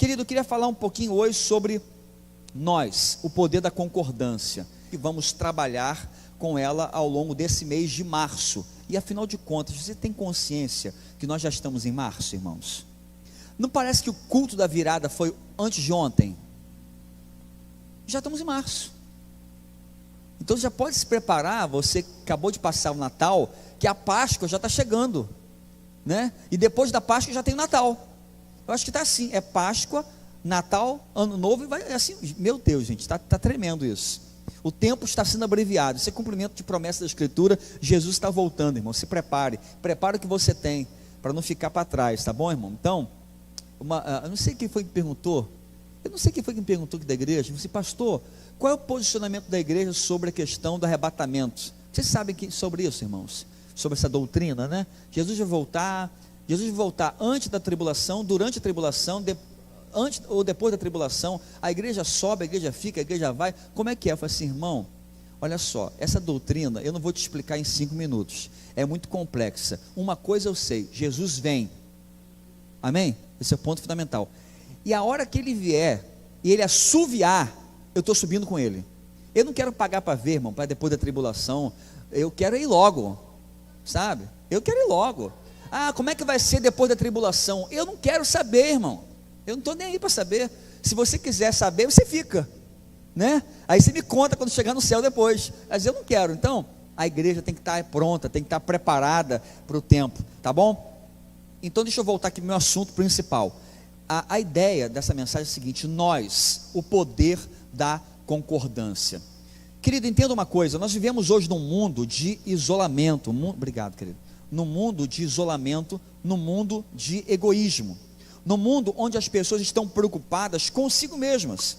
Querido, eu queria falar um pouquinho hoje sobre nós, o poder da concordância, e vamos trabalhar com ela ao longo desse mês de março. E afinal de contas, você tem consciência que nós já estamos em março, irmãos? Não parece que o culto da virada foi antes de ontem? Já estamos em março. Então já pode se preparar, você acabou de passar o Natal, que a Páscoa já está chegando, né? E depois da Páscoa já tem o Natal. Eu acho que está assim, é Páscoa, Natal, Ano Novo, e vai assim, meu Deus, gente, está tremendo isso. O tempo está sendo abreviado, isso é cumprimento de promessa da Escritura. Jesus está voltando, irmão, se prepare o que você tem, para não ficar para trás, tá bom, irmão? Então, eu não sei quem foi que perguntou, aqui da igreja, eu disse, pastor, qual é o posicionamento da igreja sobre a questão do arrebatamento? Vocês sabem sobre isso, irmãos? Sobre essa doutrina, né? Jesus vai voltar antes da tribulação, durante a tribulação, antes ou depois da tribulação, a igreja sobe, a igreja fica, a igreja vai. Como é que é? Eu falei assim, irmão, olha só, essa doutrina eu não vou te explicar em 5 minutos, é muito complexa. Uma coisa eu sei, Jesus vem, amém? Esse é o ponto fundamental. E a hora que ele vier e ele assoviar, eu estou subindo com ele. Eu não quero pagar para ver, irmão, para depois da tribulação. Eu quero ir logo, sabe? Eu quero ir logo. Ah, como é que vai ser depois da tribulação? Eu não quero saber, irmão. Eu não estou nem aí para saber. Se você quiser saber, você fica, né? Aí você me conta quando chegar no céu depois. Mas eu não quero. Então, a igreja tem que estar pronta, tem que estar preparada para o tempo, tá bom? Então deixa eu voltar aqui para o meu assunto principal. A ideia dessa mensagem é a seguinte: nós, o poder da concordância. Querido, entenda uma coisa, nós vivemos hoje num mundo de isolamento, obrigado, querido, num mundo de isolamento, num mundo de egoísmo, num mundo onde as pessoas estão preocupadas consigo mesmas.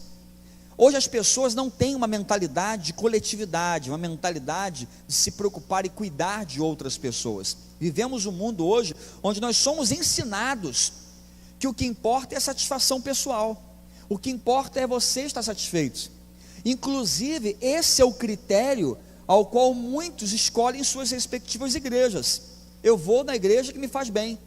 Hoje as pessoas não têm uma mentalidade de coletividade, uma mentalidade de se preocupar e cuidar de outras pessoas. Vivemos um mundo hoje onde nós somos ensinados que o que importa é a satisfação pessoal, o que importa é você estar satisfeito. Inclusive, esse é o critério ao qual muitos escolhem suas respectivas igrejas. Eu vou na igreja que me faz bem,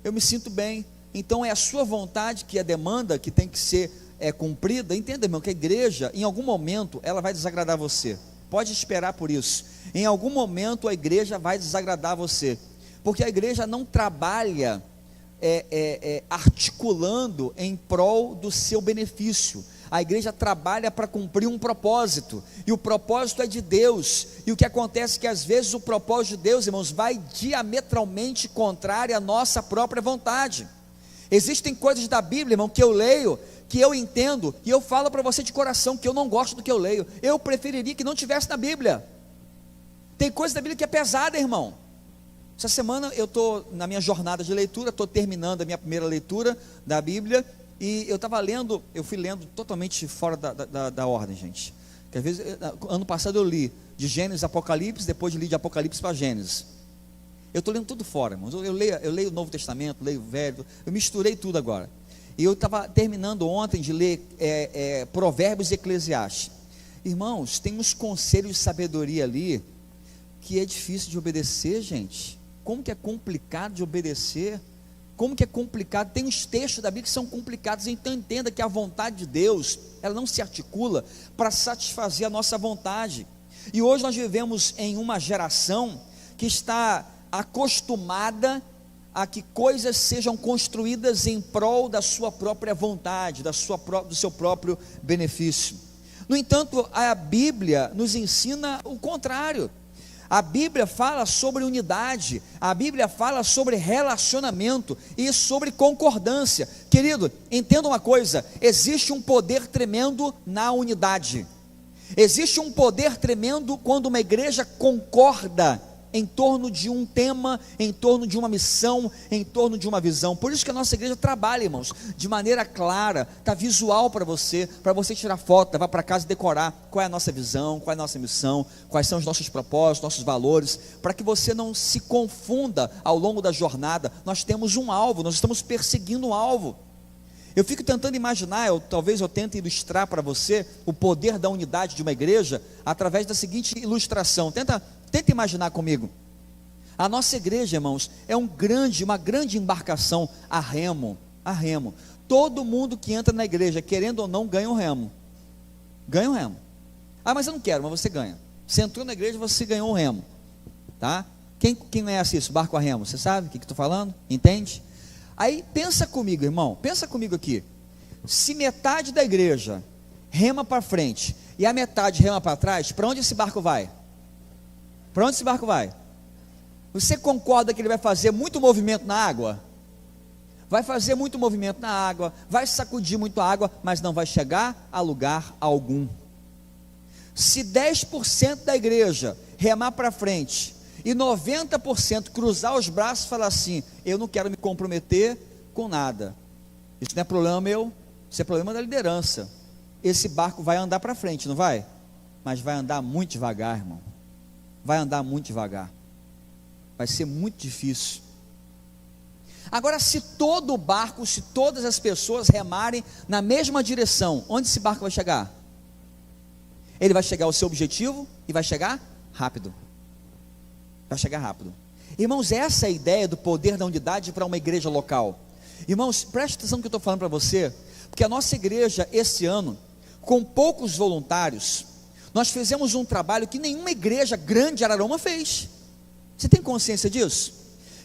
eu me sinto bem, então é a sua vontade que é a demanda que tem que ser cumprida. Entenda, irmão, que a igreja, em algum momento, ela vai desagradar você, pode esperar por isso. Em algum momento a igreja vai desagradar você, porque a igreja não trabalha articulando em prol do seu benefício. A igreja trabalha para cumprir um propósito, e o propósito é de Deus. E o que acontece é que às vezes o propósito de Deus, irmãos, vai diametralmente contrário à nossa própria vontade. Existem coisas da Bíblia, irmão, que eu leio, que eu entendo, e eu falo para você de coração que eu não gosto do que eu leio. Eu preferiria que não tivesse na Bíblia. Tem coisa da Bíblia que é pesada, irmão. Essa semana eu estou na minha jornada de leitura, estou terminando a minha primeira leitura da Bíblia, e eu estava lendo, eu fui lendo totalmente fora da ordem, gente. Que às vezes, ano passado eu li de Gênesis a Apocalipse, depois li de Apocalipse para Gênesis. Eu estou lendo tudo fora, irmãos. Eu leio o Novo Testamento, leio o Velho, eu misturei tudo agora. E eu estava terminando ontem de ler Provérbios e Eclesiastes. Irmãos, tem uns conselhos de sabedoria ali que é difícil de obedecer, gente. Como que é complicado de obedecer, como que é complicado, tem uns textos da Bíblia que são complicados. Então entenda que a vontade de Deus, ela não se articula para satisfazer a nossa vontade. E hoje nós vivemos em uma geração que está acostumada a que coisas sejam construídas em prol da sua própria vontade, do seu próprio benefício. No entanto, a Bíblia nos ensina o contrário. A Bíblia fala sobre unidade, a Bíblia fala sobre relacionamento e sobre concordância. Querido, entenda uma coisa: existe um poder tremendo na unidade, existe um poder tremendo quando uma igreja concorda em torno de um tema, em torno de uma missão, em torno de uma visão. Por isso que a nossa igreja trabalha, irmãos, de maneira clara, está visual para você tirar foto, levar para casa e decorar qual é a nossa visão, qual é a nossa missão, quais são os nossos propósitos, nossos valores, para que você não se confunda ao longo da jornada. Nós temos um alvo, nós estamos perseguindo um alvo. Eu fico tentando imaginar, talvez eu tente ilustrar para você o poder da unidade de uma igreja através da seguinte ilustração. Tenta imaginar comigo. A nossa igreja, irmãos, é uma grande embarcação a remo. todo mundo que entra na igreja, querendo ou não, ganha um remo. Ganha um remo. Ah, mas eu não quero, mas você ganha. Você entrou na igreja, você ganhou um remo. Tá? Quem conhece isso, barco a remo? Você sabe o que estou falando? Entende? Aí pensa comigo, irmão, pensa comigo aqui. Se metade da igreja rema para frente e a metade rema para trás, para onde esse barco vai? Para onde esse barco vai? Você concorda que ele vai fazer muito movimento na água? Vai fazer muito movimento na água, vai sacudir muito a água, mas não vai chegar a lugar algum. Se 10% da igreja remar para frente e 90% cruzar os braços e falar assim: eu não quero me comprometer com nada, isso não é problema meu, isso é problema da liderança. Esse barco vai andar para frente, não vai? Mas vai andar muito devagar, irmão. Vai andar muito devagar. Vai ser muito difícil. Agora, se todo o barco, se todas as pessoas remarem na mesma direção, onde esse barco vai chegar? Ele vai chegar ao seu objetivo e vai chegar rápido. Vai chegar rápido. Irmãos, essa é a ideia do poder da unidade para uma igreja local. Irmãos, preste atenção no que eu estou falando para você, porque a nossa igreja, esse ano, com poucos voluntários, nós fizemos um trabalho que nenhuma igreja grande de Araruama fez. Você tem consciência disso?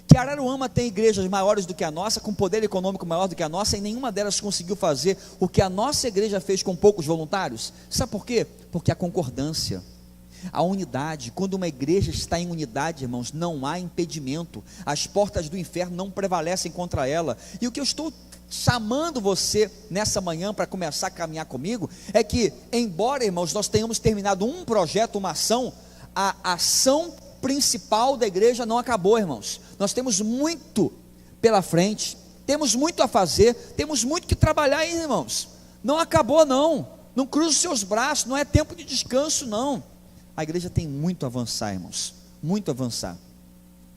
Que Araruama tem igrejas maiores do que a nossa, com poder econômico maior do que a nossa, e nenhuma delas conseguiu fazer o que a nossa igreja fez com poucos voluntários. Sabe por quê? Porque a concordância, a unidade. Quando uma igreja está em unidade, irmãos, não há impedimento, as portas do inferno não prevalecem contra ela. E o que eu estou chamando você nessa manhã para começar a caminhar comigo, é que, embora, irmãos, nós tenhamos terminado um projeto, uma ação, a ação principal da igreja não acabou, irmãos. Nós temos muito pela frente, temos muito a fazer, temos muito que trabalhar ainda, irmãos. Não acabou não, não cruze os seus braços, não é tempo de descanso não. A igreja tem muito a avançar, irmãos, muito a avançar.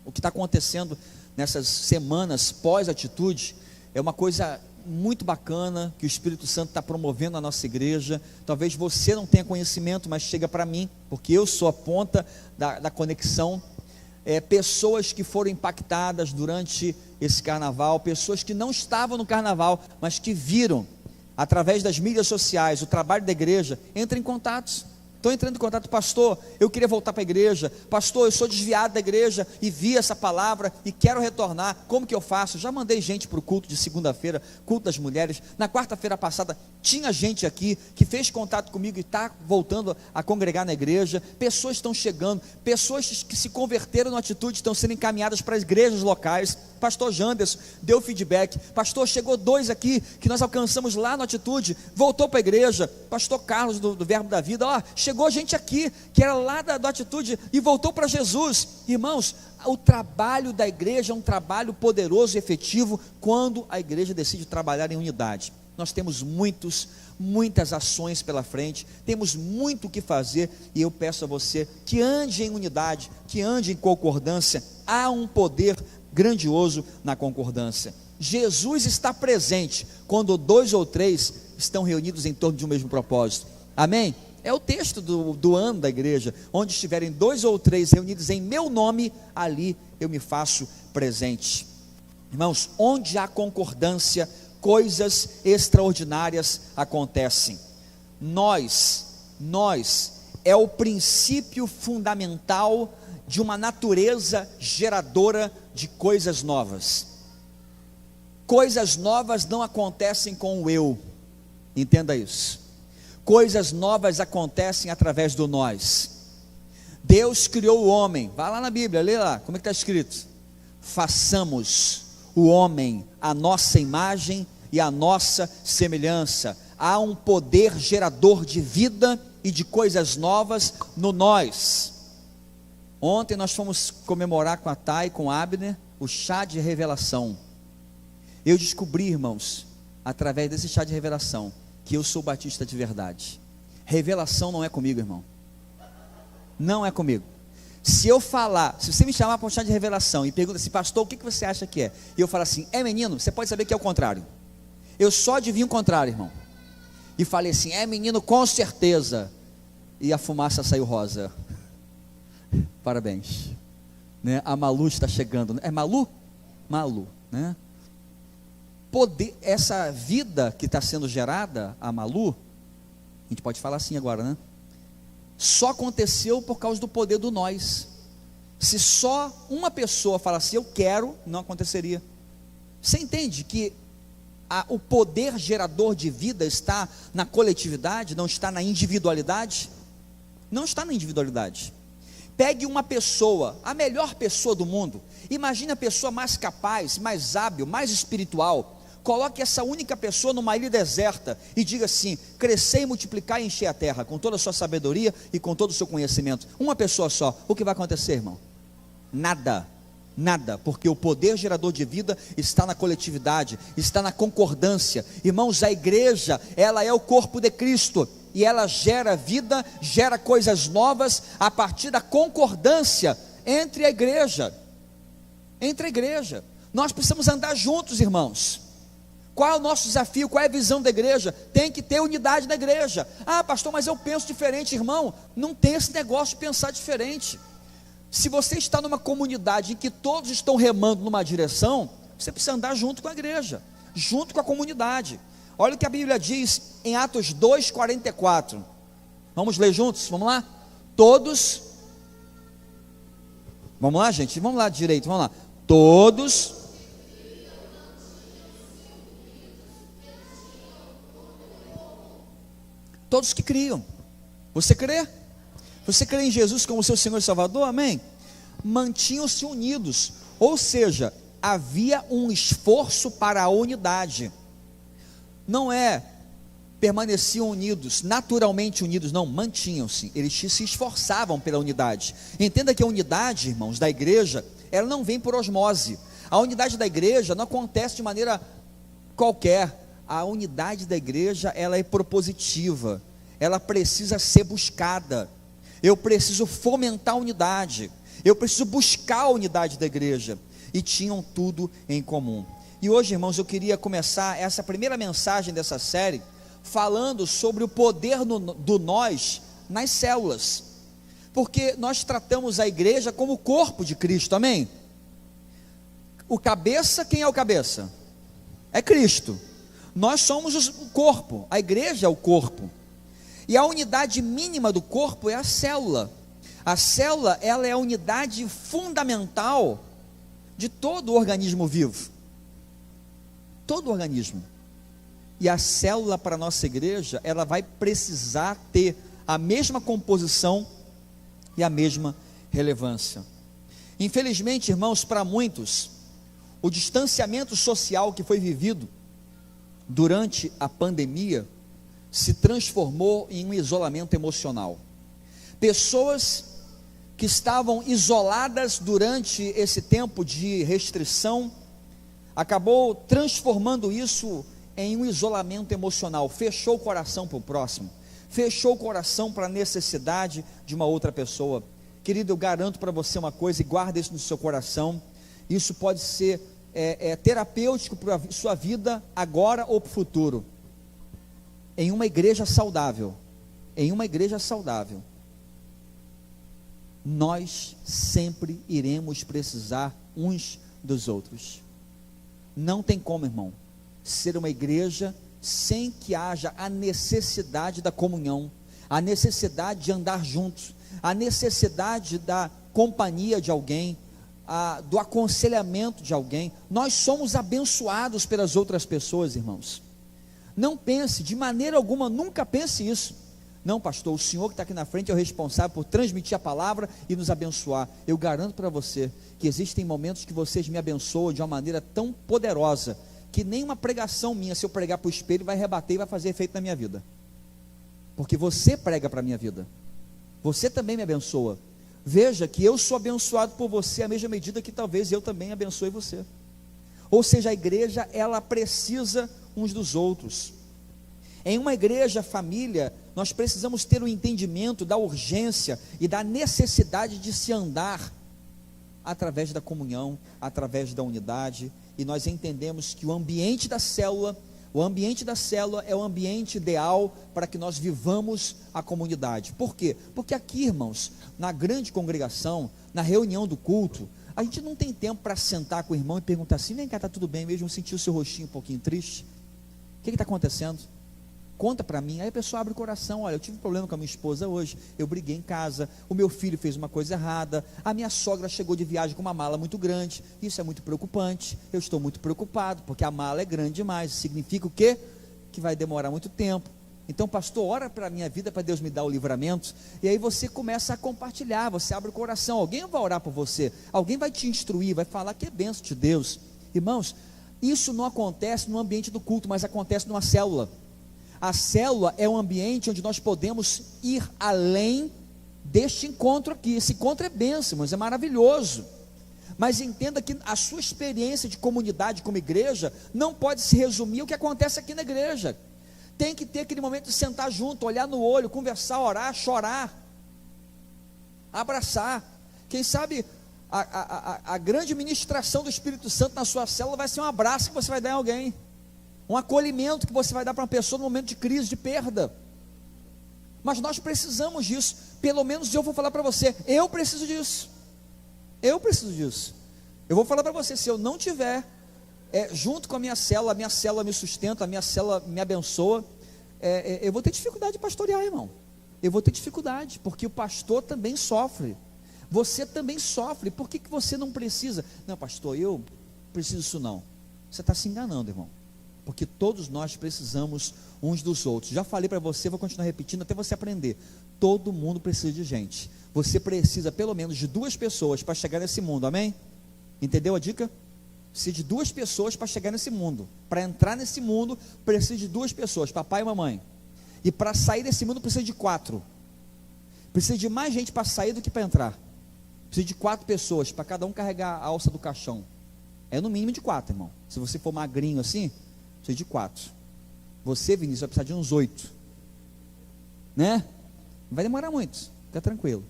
O que está acontecendo nessas semanas pós-atitude é uma coisa muito bacana, que o Espírito Santo está promovendo na nossa igreja. Talvez você não tenha conhecimento, mas chega para mim, porque eu sou a ponta da conexão. Pessoas que foram impactadas durante esse carnaval, pessoas que não estavam no carnaval, mas que viram, através das mídias sociais, o trabalho da igreja. Entrem em contatos. Estou entrando em contato: pastor, eu queria voltar para a igreja, pastor, eu sou desviado da igreja e vi essa palavra e quero retornar, como que eu faço? Já mandei gente para o culto de segunda-feira, culto das mulheres. Na quarta-feira passada tinha gente aqui que fez contato comigo e está voltando a congregar na igreja. Pessoas estão chegando, pessoas que se converteram na atitude estão sendo encaminhadas para as igrejas locais. Pastor Janderson deu feedback: pastor, chegou 2 aqui que nós alcançamos lá na atitude, voltou para a igreja. Pastor Carlos do Verbo da Vida, chegou gente aqui que era lá da atitude e voltou para Jesus. Irmãos, o trabalho da igreja é um trabalho poderoso e efetivo quando a igreja decide trabalhar em unidade. Nós temos muitas ações pela frente, temos muito o que fazer, e eu peço a você que ande em unidade, que ande em concordância. Há um poder grandioso na concordância. Jesus está presente quando 2 ou 3 estão reunidos em torno de um mesmo propósito. Amém? É o texto do ano da igreja: onde estiverem 2 ou 3 reunidos em meu nome, ali eu me faço presente. Irmãos, onde há concordância, coisas extraordinárias acontecem. Nós é o princípio fundamental de uma natureza geradora de coisas novas. Coisas novas não acontecem com o eu, entenda isso. Coisas novas acontecem através do nós. Deus criou o homem, vai lá na Bíblia, lê lá, como é que está escrito? Façamos o homem à nossa imagem e à nossa semelhança. Há um poder gerador de vida e de coisas novas no nós. Ontem nós fomos comemorar com a Thay e com o Abner o chá de revelação. Eu descobri, irmãos, através desse chá de revelação, que eu sou batista de verdade. Revelação não é comigo, irmão. Não é comigo. Se eu falar, se você me chamar para um chá de revelação e pergunta assim: pastor, o que você acha que é? E eu falar assim: é menino, você pode saber que é o contrário. Eu só adivinho o contrário, irmão. E falei assim: é menino, com certeza. E a fumaça saiu rosa. Parabéns, né? A Malu está chegando, é Malu? Malu, né? poder, essa vida que está sendo gerada, a Malu, a gente pode falar assim agora, né? Só aconteceu por causa do poder do nós. Se só uma pessoa falasse eu quero, não aconteceria. Você entende que o poder gerador de vida está na coletividade, não está na individualidade? Não está na individualidade. Pegue uma pessoa, a melhor pessoa do mundo, imagine a pessoa mais capaz, mais hábil, mais espiritual, coloque essa única pessoa numa ilha deserta e diga assim: crescer e multiplicar e encher a terra, com toda a sua sabedoria e com todo o seu conhecimento. Uma pessoa só, o que vai acontecer, irmão? Nada, nada, porque o poder gerador de vida está na coletividade, está na concordância. Irmãos, a igreja, ela é o corpo de Cristo, e ela gera vida, gera coisas novas, a partir da concordância entre a igreja, nós precisamos andar juntos, irmãos. Qual é o nosso desafio? Qual é a visão da igreja? Tem que ter unidade na igreja. Ah, pastor, mas eu penso diferente. Irmão, não tem esse negócio de pensar diferente. Se você está numa comunidade em que todos estão remando numa direção, você precisa andar junto com a igreja, junto com a comunidade. Olha o que a Bíblia diz em Atos 2:44. Vamos ler juntos? Vamos lá? Todos. Vamos lá, gente? Vamos lá direito, vamos lá. Todos. Todos que criam. Você crê? Você crê em Jesus como seu Senhor e Salvador? Amém? Mantinham-se unidos. Ou seja, havia um esforço para a unidade. Não é permaneciam unidos, naturalmente unidos, não, mantinham-se. Eles se esforçavam pela unidade. Entenda que a unidade, irmãos, da igreja, ela não vem por osmose. A unidade da igreja não acontece de maneira qualquer. A unidade da igreja, ela é propositiva. Ela precisa ser buscada. Eu preciso fomentar a unidade. Eu preciso buscar a unidade da igreja. E tinham tudo em comum. E hoje, irmãos, eu queria começar essa primeira mensagem dessa série falando sobre o poder do nós nas células. Porque nós tratamos a igreja como o corpo de Cristo, amém? O cabeça, quem é o cabeça? É Cristo. Nós somos o corpo, a igreja é o corpo. E a unidade mínima do corpo é a célula. A célula, ela é a unidade fundamental de todo o organismo vivo. Todo o organismo. E a célula para a nossa igreja, ela vai precisar ter a mesma composição e a mesma relevância. Infelizmente, irmãos, para muitos, o distanciamento social que foi vivido durante a pandemia se transformou em um isolamento emocional. Pessoas que estavam isoladas durante esse tempo de restrição, acabou transformando isso em um isolamento emocional, fechou o coração para o próximo, fechou o coração para a necessidade de uma outra pessoa. Querido, eu garanto para você uma coisa, e guarda isso no seu coração, isso pode ser terapêutico para a sua vida agora ou para o futuro. Em uma igreja saudável, nós sempre iremos precisar uns dos outros. Não tem como, irmão, ser uma igreja sem que haja a necessidade da comunhão, a necessidade de andar juntos, a necessidade da companhia de alguém, do aconselhamento de alguém. Nós somos abençoados pelas outras pessoas, irmãos. Não pense, de maneira alguma, nunca pense isso. Não, pastor, o senhor que está aqui na frente é o responsável por transmitir a palavra e nos abençoar. Eu garanto para você que existem momentos que vocês me abençoam de uma maneira tão poderosa, que nem uma pregação minha, se eu pregar para o espelho, vai rebater e vai fazer efeito na minha vida. Porque você prega para a minha vida. Você também me abençoa. Veja que eu sou abençoado por você à mesma medida que talvez eu também abençoe você. Ou seja, a igreja, ela precisa uns dos outros. Em uma igreja, família, nós precisamos ter o entendimento da urgência e da necessidade de se andar através da comunhão, através da unidade, e nós entendemos que o ambiente da célula é o ambiente ideal para que nós vivamos a comunidade. Por quê? Porque aqui, irmãos, na grande congregação, na reunião do culto, A gente não tem tempo para sentar com o irmão e perguntar assim: vem cá, está tudo bem mesmo? Eu senti o seu rostinho um pouquinho triste. O que está acontecendo? Conta para mim. Aí a pessoa abre o coração: olha, eu tive um problema com a minha esposa hoje, eu briguei em casa, o meu filho fez uma coisa errada, a minha sogra chegou de viagem com uma mala muito grande, isso é muito preocupante, eu estou muito preocupado, porque a mala é grande demais, significa o quê? Que vai demorar muito tempo. Então, pastor, ora para a minha vida, para Deus me dar o livramento. E aí você começa a compartilhar, você abre o coração, alguém vai orar por você, alguém vai te instruir, vai falar que é bênção de Deus. Irmãos, isso não acontece no ambiente do culto, mas acontece numa célula. A célula é um ambiente onde nós podemos ir além deste encontro aqui. Esse encontro é bênção, mas é maravilhoso. Mas entenda que a sua experiência de comunidade como igreja não pode se resumir ao que acontece aqui na igreja. Tem que ter aquele momento de sentar junto, olhar no olho, conversar, orar, chorar, abraçar. Quem sabe a grande ministração do Espírito Santo na sua célula vai ser um abraço que você vai dar em alguém, um acolhimento que você vai dar para uma pessoa no momento de crise, de perda. Mas nós precisamos disso. Pelo menos eu vou falar para você, eu preciso disso. Eu preciso disso. Eu vou falar para você, se eu não tiver junto com a minha célula me sustenta, a minha célula me abençoa, eu vou ter dificuldade de pastorear, irmão. Eu vou ter dificuldade, porque o pastor também sofre. Você também sofre. Por que você não precisa? Não, pastor, eu preciso disso não. Você está se enganando, irmão. Porque todos nós precisamos uns dos outros. Já falei para você, vou continuar repetindo até você aprender. Todo mundo precisa de gente. Você precisa pelo menos de 2 pessoas para chegar nesse mundo, amém? Entendeu a dica? Precisa de 2 pessoas para chegar nesse mundo. Para entrar nesse mundo, precisa de 2 pessoas, papai e mamãe. E para sair desse mundo, precisa de 4. Precisa de mais gente para sair do que para entrar. Precisa de 4 pessoas, para cada um carregar a alça do caixão. É no mínimo de 4, irmão. Se você for magrinho assim, precisa de 4. Você, Vinícius, vai precisar de uns 8. Né? Não vai demorar muito, fica tranquilo.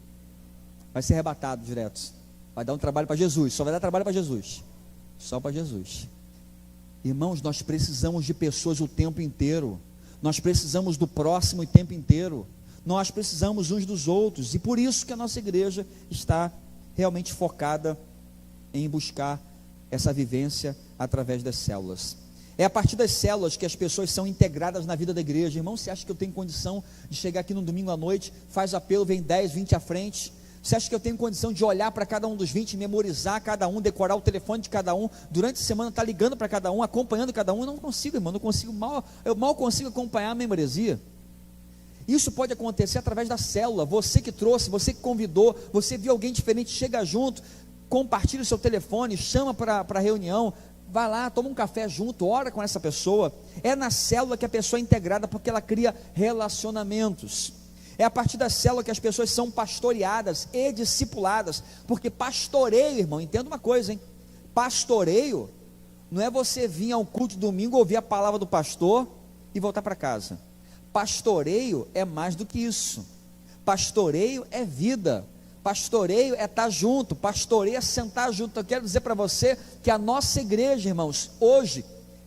Vai ser arrebatado direto. Vai dar um trabalho para Jesus, só vai dar trabalho para Jesus. Só para Jesus. Irmãos, nós precisamos de pessoas o tempo inteiro. Nós precisamos do próximo o tempo inteiro. Nós precisamos uns dos outros. E por isso que a nossa igreja está realmente focada em buscar essa vivência através das células. É a partir das células que as pessoas são integradas na vida da igreja. Irmão, você acha que eu tenho condição de chegar aqui no domingo à noite, faz apelo, vem 10, 20 à frente? Você acha que eu tenho condição de olhar para cada um dos 20, memorizar cada um, decorar o telefone de cada um, durante a semana estar ligando para cada um, acompanhando cada um? Eu não consigo, irmão, eu mal consigo acompanhar a membresia. Isso pode acontecer através da célula. Você que trouxe, você que convidou, você viu alguém diferente, chega junto, compartilha o seu telefone, chama para a reunião, vai lá, toma um café junto, ora com essa pessoa. É na célula que a pessoa é integrada, porque ela cria relacionamentos. É a partir da célula que as pessoas são pastoreadas e discipuladas, porque pastoreio, irmão, entenda uma coisa, hein? Pastoreio não é você vir ao culto de domingo, ouvir a palavra do pastor e voltar para casa. Pastoreio é mais do que isso. Pastoreio é vida. Pastoreio é estar junto. Pastoreio é sentar junto. Eu quero dizer para você que a nossa igreja, irmãos, hoje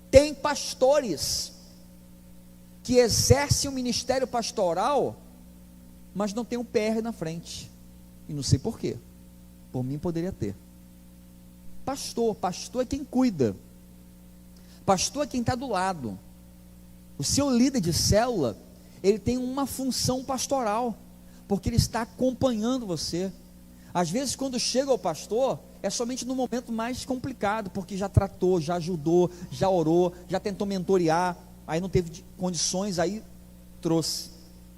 tem pastores que exercem o ministério pastoral, mas não tem um PR na frente. E não sei por quê. Por mim poderia ter. Pastor é quem cuida. Pastor é quem está do lado. O seu líder de célula, ele tem uma função pastoral, porque ele está acompanhando você. Às vezes quando chega o pastor, é somente no momento mais complicado, porque já tratou, já ajudou, já orou, já tentou mentorear, aí não teve condições, aí trouxe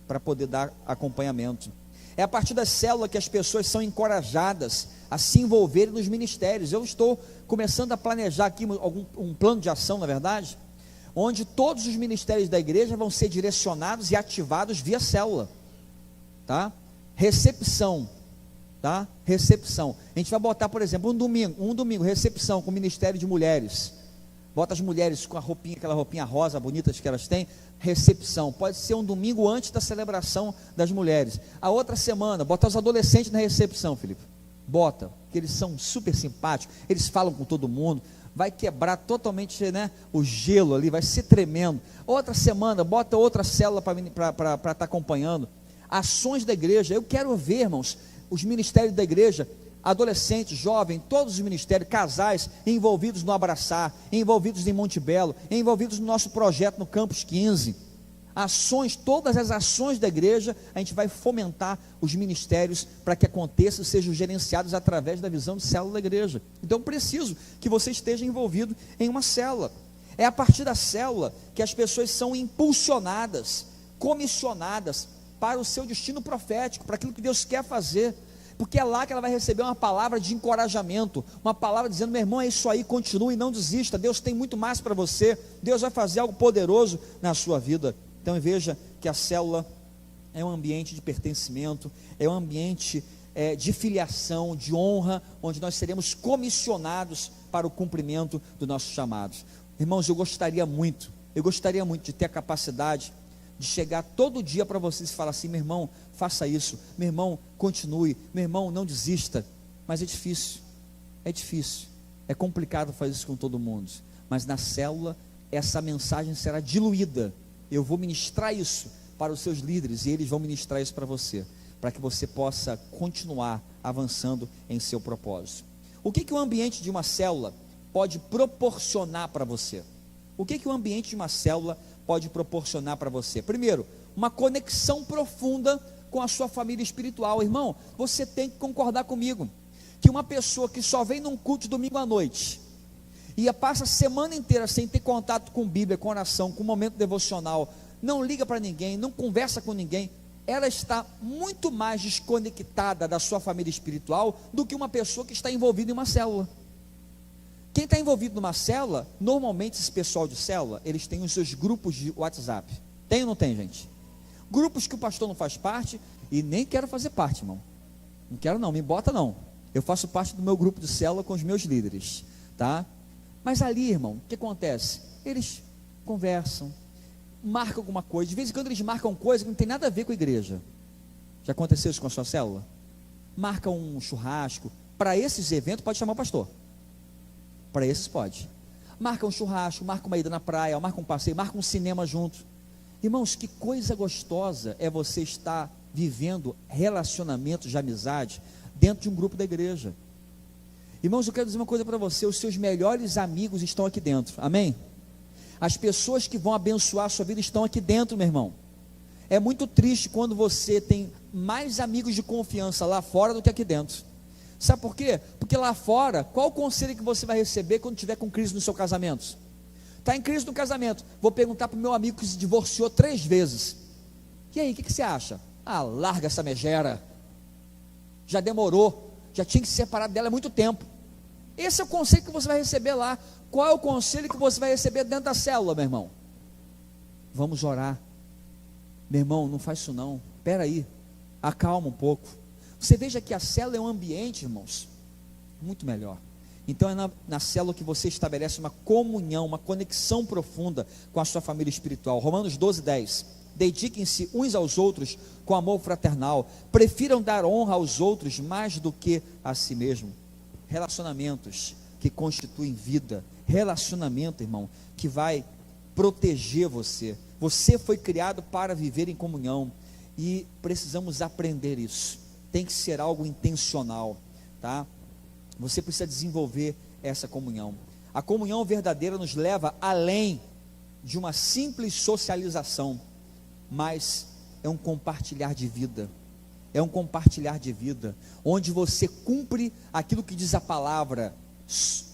para poder dar acompanhamento. É a partir da célula que as pessoas são encorajadas a se envolverem nos ministérios. Eu estou começando a planejar aqui um plano de ação, na verdade, onde todos os ministérios da igreja vão ser direcionados e ativados via célula, tá? Recepção, tá? Recepção. A gente vai botar, por exemplo, um domingo, recepção com o Ministério de Mulheres. Bota as mulheres com a roupinha, aquela roupinha rosa, bonitas que elas têm, recepção. Pode ser um domingo antes da celebração das mulheres. A outra semana, bota os adolescentes na recepção, Felipe. Bota, porque eles são super simpáticos, eles falam com todo mundo, vai quebrar totalmente, né, o gelo ali, vai ser tremendo. Outra semana, bota outra célula para estar acompanhando. Ações da igreja, eu quero ver, irmãos, os ministérios da igreja adolescentes, jovens, todos os ministérios, casais envolvidos no Abraçar, envolvidos em Monte Belo, envolvidos no nosso projeto no Campus 15. Ações, todas as ações da igreja, a gente vai fomentar os ministérios para que aconteçam e sejam gerenciados através da visão de célula da igreja. Então, preciso que você esteja envolvido em uma célula. É a partir da célula que as pessoas são impulsionadas, comissionadas para o seu destino profético, para aquilo que Deus quer fazer, porque é lá que ela vai receber uma palavra de encorajamento, uma palavra dizendo: meu irmão, é isso aí, continue, não desista, Deus tem muito mais para você, Deus vai fazer algo poderoso na sua vida. Então veja que a célula é um ambiente de pertencimento, é um ambiente de filiação, de honra, onde nós seremos comissionados para o cumprimento do nosso chamado. Irmãos, eu gostaria muito de ter a capacidade de chegar todo dia para vocês e falar assim: meu irmão, faça isso, meu irmão, continue, meu irmão, não desista. Mas é difícil, é complicado fazer isso com todo mundo. Mas na célula, essa mensagem será diluída. Eu vou ministrar isso para os seus líderes e eles vão ministrar isso para você, para que você possa continuar avançando em seu propósito. O que o ambiente de uma célula pode proporcionar para você? O que o ambiente de uma célula pode proporcionar para você? Primeiro, uma conexão profunda com a sua família espiritual. Irmão, você tem que concordar comigo, que uma pessoa que só vem num culto domingo à noite, e passa a semana inteira sem ter contato com Bíblia, com oração, com momento devocional, não liga para ninguém, não conversa com ninguém, ela está muito mais desconectada da sua família espiritual do que uma pessoa que está envolvida em uma célula. Quem está envolvido numa célula, normalmente esse pessoal de célula, eles têm os seus grupos de WhatsApp. Tem ou não tem, gente? Grupos que o pastor não faz parte, e nem quero fazer parte, irmão. Não quero não, me bota não. Eu faço parte do meu grupo de célula com os meus líderes, tá? Mas ali, irmão, o que acontece? Eles conversam, marcam alguma coisa. De vez em quando eles marcam coisa que não tem nada a ver com a igreja. Já aconteceu isso com a sua célula? Marcam um churrasco. Para esses eventos pode chamar o pastor. Para esses pode. Marca um churrasco, marca uma ida na praia, marca um passeio, marca um cinema junto. Irmãos, que coisa gostosa é você estar vivendo relacionamentos de amizade dentro de um grupo da igreja. Irmãos, eu quero dizer uma coisa para você: os seus melhores amigos estão aqui dentro, amém? As pessoas que vão abençoar a sua vida estão aqui dentro, meu irmão. É muito triste quando você tem mais amigos de confiança lá fora do que aqui dentro. Sabe por quê? Porque lá fora, qual o conselho que você vai receber quando tiver com crise no seu casamento? Está em crise no casamento, vou perguntar para o meu amigo que se divorciou 3 vezes, e aí, o que você acha? Ah, larga essa megera, já demorou, já tinha que se separar dela há muito tempo. Esse é o conselho que você vai receber lá. Qual é o conselho que você vai receber dentro da célula, meu irmão? Vamos orar. Meu irmão, não faz isso não, espera aí, acalma um pouco. Você veja que a célula é um ambiente, irmãos, muito melhor. Então é na célula que você estabelece uma comunhão, uma conexão profunda com a sua família espiritual. Romanos 12:10. Dediquem-se uns aos outros com amor fraternal, prefiram dar honra aos outros mais do que a si mesmo. Relacionamentos que constituem vida, relacionamento, irmão, que vai proteger você. Você foi criado para viver em comunhão e precisamos aprender isso. Tem que ser algo intencional, tá? Você precisa desenvolver essa comunhão. A comunhão verdadeira nos leva além de uma simples socialização, mas é um compartilhar de vida. É um compartilhar de vida, onde você cumpre aquilo que diz a palavra.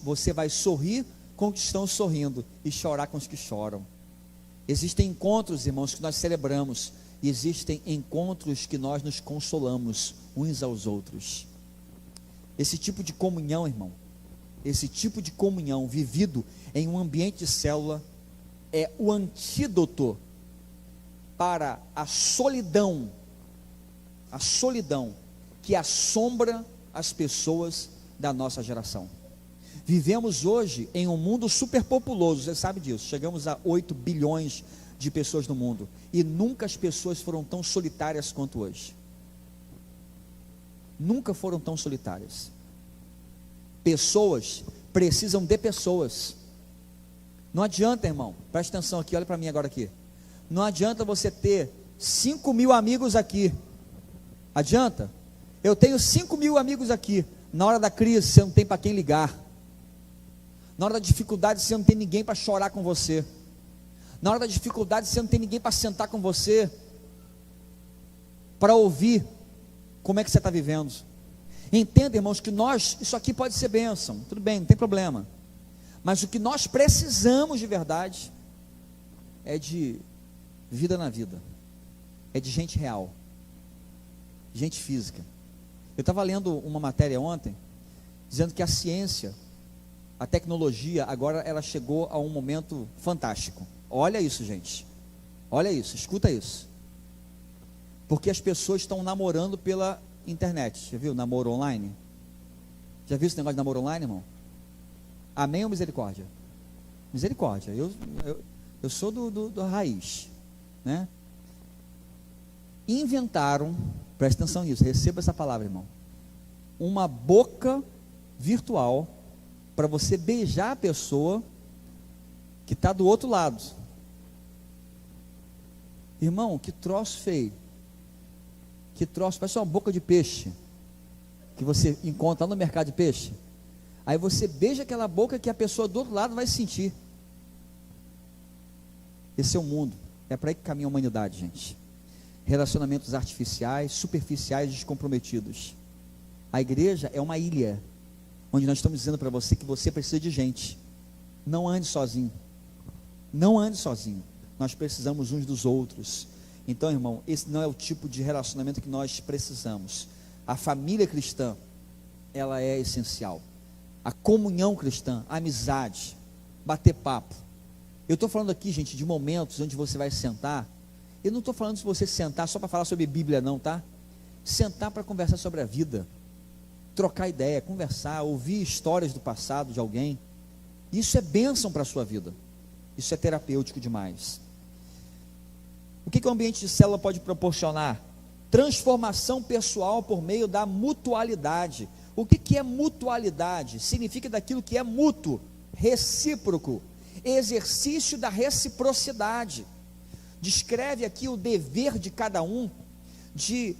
Você vai sorrir com os que estão sorrindo e chorar com os que choram. Existem encontros, irmãos, que nós celebramos, e existem encontros que nós nos consolamos uns aos outros. Esse tipo de comunhão, irmão, esse tipo de comunhão vivido em um ambiente de célula é o antídoto para a solidão que assombra as pessoas da nossa geração. Vivemos hoje em um mundo superpopuloso, você sabe disso, chegamos a 8 bilhões de pessoas no mundo, e nunca as pessoas foram tão solitárias quanto hoje. Nunca foram tão solitárias. Pessoas precisam de pessoas. Não adianta, irmão, presta atenção aqui, olha para mim agora aqui. Não adianta você ter 5.000 amigos aqui. Adianta? Eu tenho 5.000 amigos aqui, Na hora da crise, você não tem para quem ligar. Na hora da dificuldade, você não tem ninguém para chorar com você. Na hora da dificuldade, você não tem ninguém para sentar com você, para ouvir como é que você está vivendo. Entenda, irmãos, que isso aqui pode ser bênção, tudo bem, não tem problema. Mas o que nós precisamos de verdade é de vida na vida. É de gente real, gente física. Eu estava lendo uma matéria ontem, dizendo que a ciência, a tecnologia, agora ela chegou a um momento fantástico. Olha isso, gente. Olha isso, escuta isso. Porque as pessoas estão namorando pela internet. Já viu? Namoro online. Já viu esse negócio de namoro online, irmão? Amém ou misericórdia? Misericórdia. Eu sou do raiz, né? Inventaram, presta atenção nisso, receba essa palavra, irmão, uma boca virtual para você beijar a pessoa que está do outro lado. Irmão, que troço feio. Que troço, parece uma boca de peixe que você encontra no mercado de peixe. Aí você beija aquela boca que a pessoa do outro lado vai sentir. Esse é o mundo. É para aí que caminha a humanidade, gente. Relacionamentos artificiais, superficiais, descomprometidos. A igreja é uma ilha, onde nós estamos dizendo para você que você precisa de gente. Não ande sozinho. Não ande sozinho. Nós precisamos uns dos outros. Então, irmão, esse não é o tipo de relacionamento que nós precisamos. A família cristã, ela é essencial. A comunhão cristã, a amizade, bater papo. Eu estou falando aqui, gente, de momentos onde você vai sentar. Eu não estou falando de você sentar só para falar sobre Bíblia não, tá? Sentar para conversar sobre a vida, trocar ideia, conversar, ouvir histórias do passado de alguém. Isso é bênção para a sua vida. Isso é terapêutico demais. O que o ambiente de célula pode proporcionar? Transformação pessoal por meio da mutualidade. O que é mutualidade? Significa daquilo que é mútuo, recíproco, exercício da reciprocidade. Descreve aqui o dever de cada um de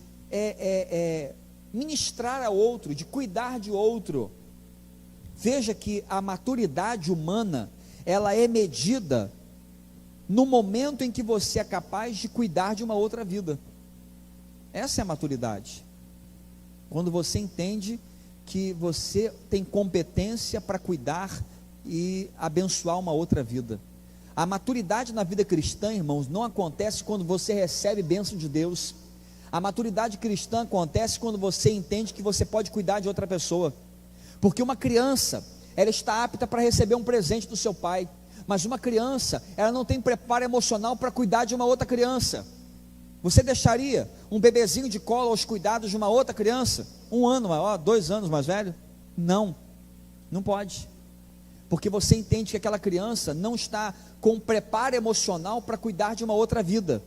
ministrar a outro, de cuidar de outro. Veja que a maturidade humana, ela é medida no momento em que você é capaz de cuidar de uma outra vida. Essa é a maturidade. Quando você entende que você tem competência para cuidar e abençoar uma outra vida. A maturidade na vida cristã, irmãos, não acontece quando você recebe bênção de Deus. A maturidade cristã acontece quando você entende que você pode cuidar de outra pessoa. Porque uma criança, ela está apta para receber um presente do seu pai. Mas uma criança, ela não tem preparo emocional para cuidar de uma outra criança. Você deixaria um bebezinho de colo aos cuidados de uma outra criança? 1 ano maior, 2 anos mais velho? Não, não pode. Porque você entende que aquela criança não está com preparo emocional para cuidar de uma outra vida.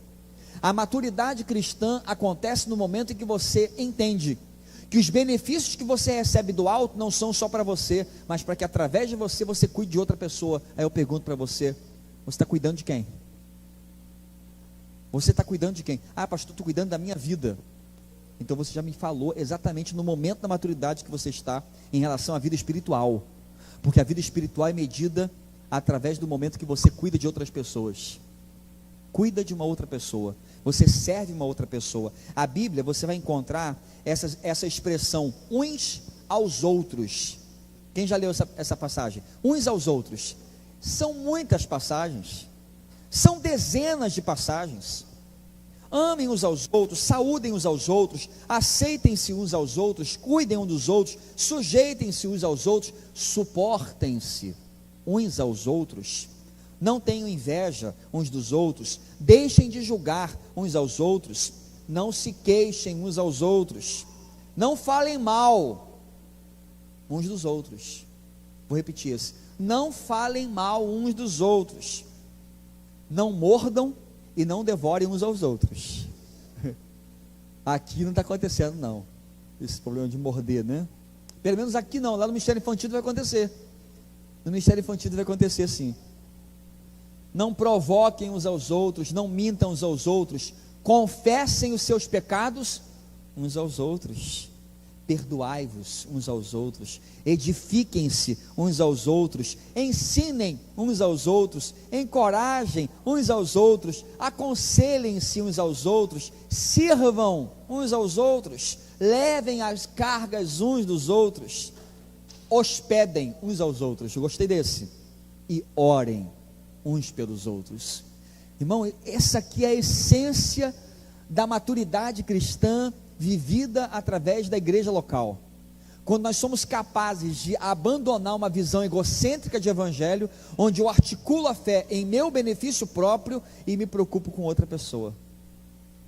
A maturidade cristã acontece no momento em que você entende que os benefícios que você recebe do alto não são só para você, mas para que através de você, você cuide de outra pessoa. Aí eu pergunto para você, você está cuidando de quem? Você está cuidando de quem? Ah, pastor, estou cuidando da minha vida. Então você já me falou exatamente no momento da maturidade que você está em relação à vida espiritual. Porque a vida espiritual é medida através do momento que você cuida de outras pessoas. Cuida de uma outra pessoa. Você serve uma outra pessoa. A Bíblia, você vai encontrar essa expressão, uns aos outros. Quem já leu essa passagem? Uns aos outros. São muitas passagens. São dezenas de passagens. Amem uns aos outros, saúdem uns aos outros, aceitem-se uns aos outros, cuidem uns dos outros, sujeitem-se uns aos outros, suportem-se uns aos outros, não tenham inveja uns dos outros, deixem de julgar uns aos outros, não se queixem uns aos outros, não falem mal uns dos outros. Vou repetir isso: não falem mal uns dos outros, não mordam e não devorem uns aos outros. Aqui não está acontecendo não, esse problema de morder, né? Pelo menos aqui não, lá no Ministério Infantil vai acontecer. No Ministério Infantil vai acontecer sim. Não provoquem uns aos outros, não mintam uns aos outros, confessem os seus pecados uns aos outros. perdoai-vos uns aos outros, edifiquem-se uns aos outros, ensinem uns aos outros, encorajem uns aos outros, aconselhem-se uns aos outros, sirvam uns aos outros, levem as cargas uns dos outros, hospedem uns aos outros. Eu gostei desse. E orem uns pelos outros. Irmão, essa aqui é a essência da maturidade cristã vivida através da igreja local. Quando nós somos capazes de abandonar uma visão egocêntrica de evangelho, onde eu articulo a fé em meu benefício próprio e me preocupo com outra pessoa,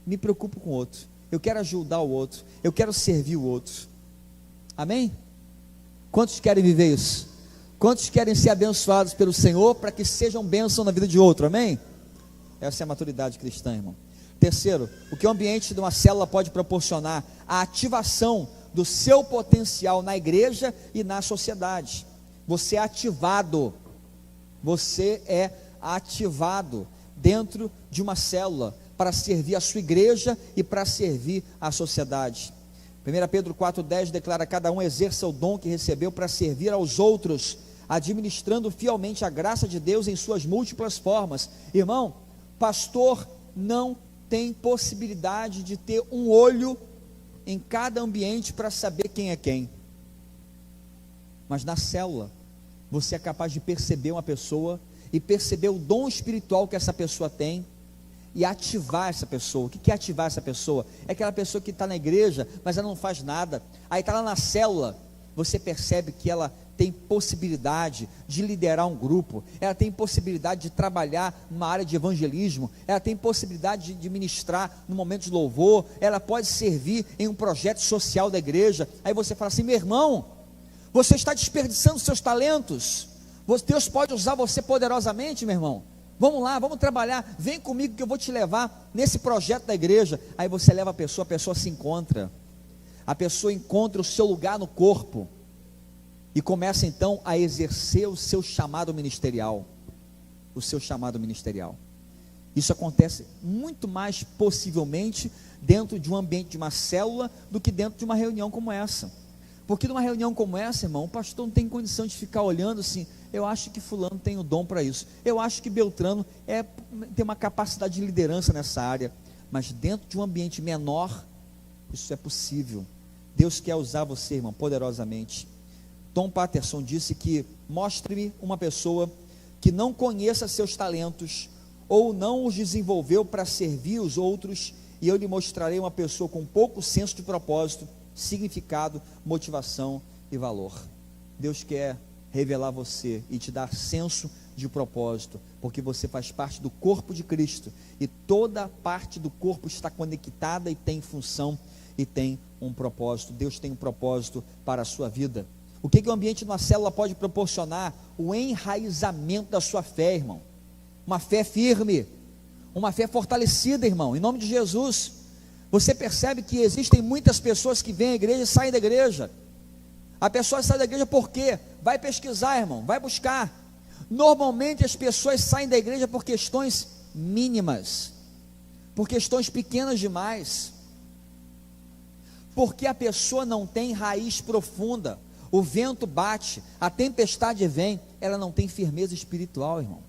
me preocupo com o outro, eu quero ajudar o outro, eu quero servir o outro. Amém? Quantos querem viver isso? Quantos querem ser abençoados pelo Senhor para que sejam bênção na vida de outro? Amém? Essa é a maturidade cristã, irmão. Terceiro, o que o ambiente de uma célula pode proporcionar? A ativação do seu potencial na igreja e na sociedade. Você é ativado dentro de uma célula para servir a sua igreja e para servir a sociedade. 1 Pedro 4,10 declara: cada um exerça o dom que recebeu para servir aos outros, administrando fielmente a graça de Deus em suas múltiplas formas. Irmão, pastor não tem possibilidade de ter um olho em cada ambiente para saber quem é quem, mas na célula você é capaz de perceber uma pessoa e perceber o dom espiritual que essa pessoa tem e ativar essa pessoa. O que é ativar essa pessoa? É aquela pessoa que está na igreja, mas ela não faz nada, aí está lá na célula, você percebe que ela tem possibilidade de liderar um grupo, ela tem possibilidade de trabalhar numa área de evangelismo, ela tem possibilidade de ministrar no momento de louvor, ela pode servir em um projeto social da igreja. Aí você fala assim: meu irmão, você está desperdiçando seus talentos, Deus pode usar você poderosamente, meu irmão. Vamos lá, vamos trabalhar, vem comigo que eu vou te levar nesse projeto da igreja. Aí você leva a pessoa se encontra, a pessoa encontra o seu lugar no corpo, e começa então a exercer o seu chamado ministerial. Isso acontece muito mais possivelmente dentro de um ambiente de uma célula do que dentro de uma reunião como essa. Porque numa reunião como essa, irmão, o pastor não tem condição de ficar olhando assim: eu acho que fulano tem o dom para isso, eu acho que Beltrano tem uma capacidade de liderança nessa área. Mas dentro de um ambiente menor, isso é possível. Deus quer usar você, irmão, poderosamente. Tom Patterson disse que: mostre-me uma pessoa que não conheça seus talentos ou não os desenvolveu para servir os outros, e eu lhe mostrarei uma pessoa com pouco senso de propósito, significado, motivação e valor. Deus quer revelar você e te dar senso de propósito, porque você faz parte do corpo de Cristo, e toda parte do corpo está conectada e tem função e tem um propósito. Deus tem um propósito para a sua vida. O que o ambiente de uma célula pode proporcionar? O enraizamento da sua fé, irmão. Uma fé firme, uma fé fortalecida, irmão, em nome de Jesus. Você percebe que existem muitas pessoas que vêm à igreja e saem da igreja. A pessoa sai da igreja por quê? Vai pesquisar, irmão, vai buscar. Normalmente as pessoas saem da igreja por questões mínimas, por questões pequenas demais, porque a pessoa não tem raiz profunda. O vento bate, a tempestade vem, ela não tem firmeza espiritual, irmão.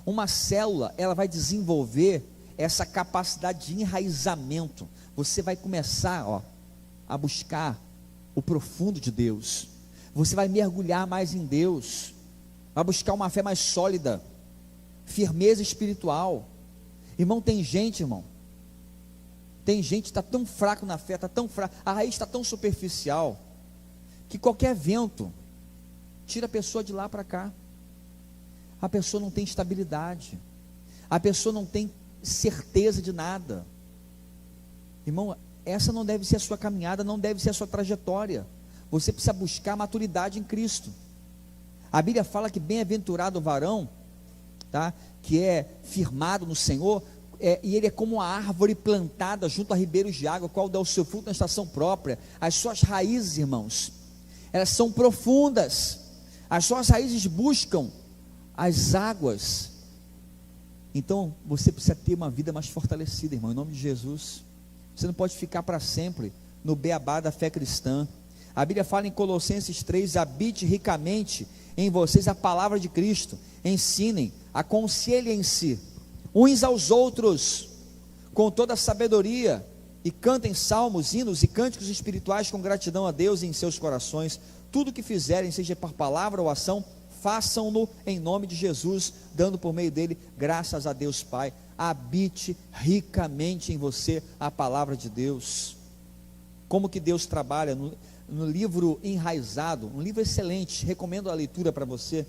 Uma célula, ela vai desenvolver essa capacidade de enraizamento. Você vai começar, a buscar o profundo de Deus. Você vai mergulhar mais em Deus, vai buscar uma fé mais sólida, firmeza espiritual. Irmão, tem gente que está tão fraco na fé, está tão fraco, a raiz está tão superficial, que qualquer vento tira a pessoa de lá para cá. A pessoa não tem estabilidade, a pessoa não tem certeza de nada. Irmão, essa não deve ser a sua caminhada, não deve ser a sua trajetória. Você precisa buscar maturidade em Cristo. A Bíblia fala que bem-aventurado o varão, tá? Que é firmado no Senhor, e ele é como uma árvore plantada junto a ribeiros de água, qual dá o seu fruto na estação própria. As suas raízes, irmãos, elas são profundas, as suas raízes buscam as águas. Então você precisa ter uma vida mais fortalecida, irmão, em nome de Jesus. Você não pode ficar para sempre no beabá da fé cristã. A Bíblia fala em Colossenses 3, habite ricamente em vocês a palavra de Cristo, ensinem, aconselhem-se uns aos outros, com toda a sabedoria, e cantem salmos, hinos e cânticos espirituais com gratidão a Deus em seus corações. Tudo que fizerem, seja por palavra ou ação, façam-no em nome de Jesus, dando por meio dele graças a Deus Pai. Habite ricamente em você a palavra de Deus. Como que Deus trabalha no livro Enraizado, um livro excelente, recomendo a leitura para você.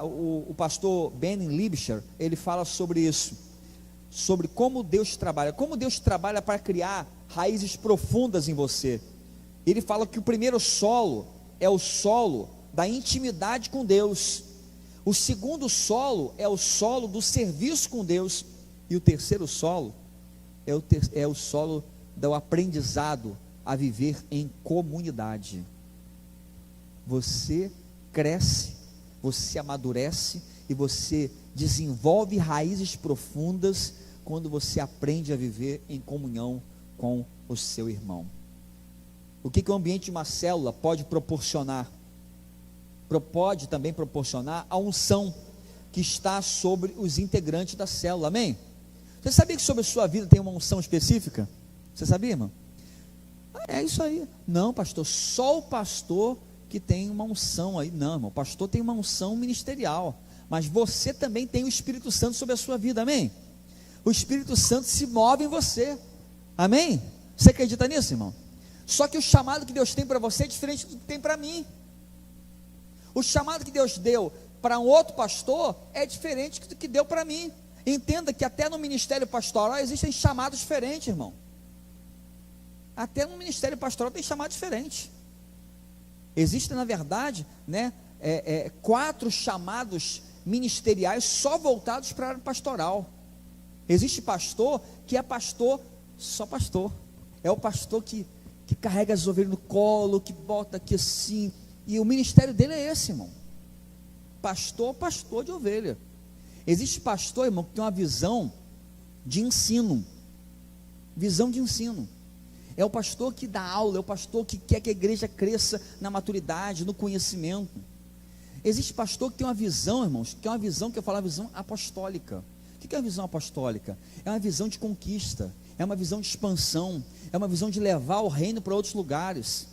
O pastor Ben Libscher, ele fala sobre isso, sobre como Deus trabalha para criar raízes profundas em você. Ele fala que o primeiro solo é o solo da intimidade com Deus, o segundo solo é o solo do serviço com Deus, e o terceiro solo é o solo do aprendizado a viver em comunidade. Você cresce, você amadurece e você desenvolve raízes profundas quando você aprende a viver em comunhão com o seu irmão. O que o ambiente de uma célula pode proporcionar? Pode também proporcionar a unção que está sobre os integrantes da célula, amém? Você sabia que sobre a sua vida tem uma unção específica? Você sabia, irmão? É isso aí. Não, pastor, só o pastor que tem uma unção aí. Não, irmão, o pastor tem uma unção ministerial, mas você também tem o Espírito Santo sobre a sua vida, amém? O Espírito Santo se move em você, amém? Você acredita nisso, irmão? Só que o chamado que Deus tem para você é diferente do que tem para mim. O chamado que Deus deu para um outro pastor é diferente do que deu para mim. Entenda que até no ministério pastoral existem chamados diferentes, irmão. Até no ministério pastoral tem chamado diferente. Existem, na verdade, 4 chamados ministeriais só voltados para a área pastoral. Existe pastor que é pastor, só pastor. É o pastor que carrega as ovelhas no colo, que bota aqui assim. E o ministério dele é esse, irmão. Pastor de ovelha. Existe pastor, irmão, que tem uma visão de ensino. Visão de ensino. É o pastor que dá aula, é o pastor que quer que a igreja cresça na maturidade, no conhecimento. Existe pastor que tem uma visão, irmãos, que é uma visão que eu falo, a visão apostólica. O que é a visão apostólica? É uma visão de conquista, é uma visão de expansão, é uma visão de levar o reino para outros lugares.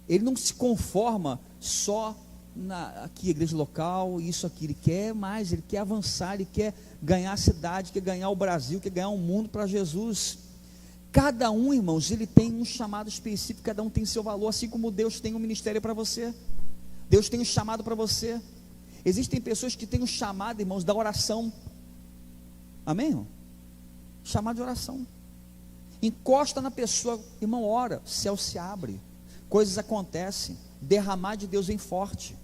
Ele não se conforma só aqui, igreja local, isso aqui, ele quer mais, ele quer avançar, ele quer ganhar a cidade, quer ganhar o Brasil, quer ganhar o mundo para Jesus. Cada um, irmãos, ele tem um chamado específico, cada um tem seu valor, assim como Deus tem um ministério para você, Deus tem um chamado para você. Existem pessoas que têm um chamado, irmãos, da oração, amém, irmão? Chamado de oração, encosta na pessoa, irmão, ora, o céu se abre, coisas acontecem, derramar de Deus vem forte.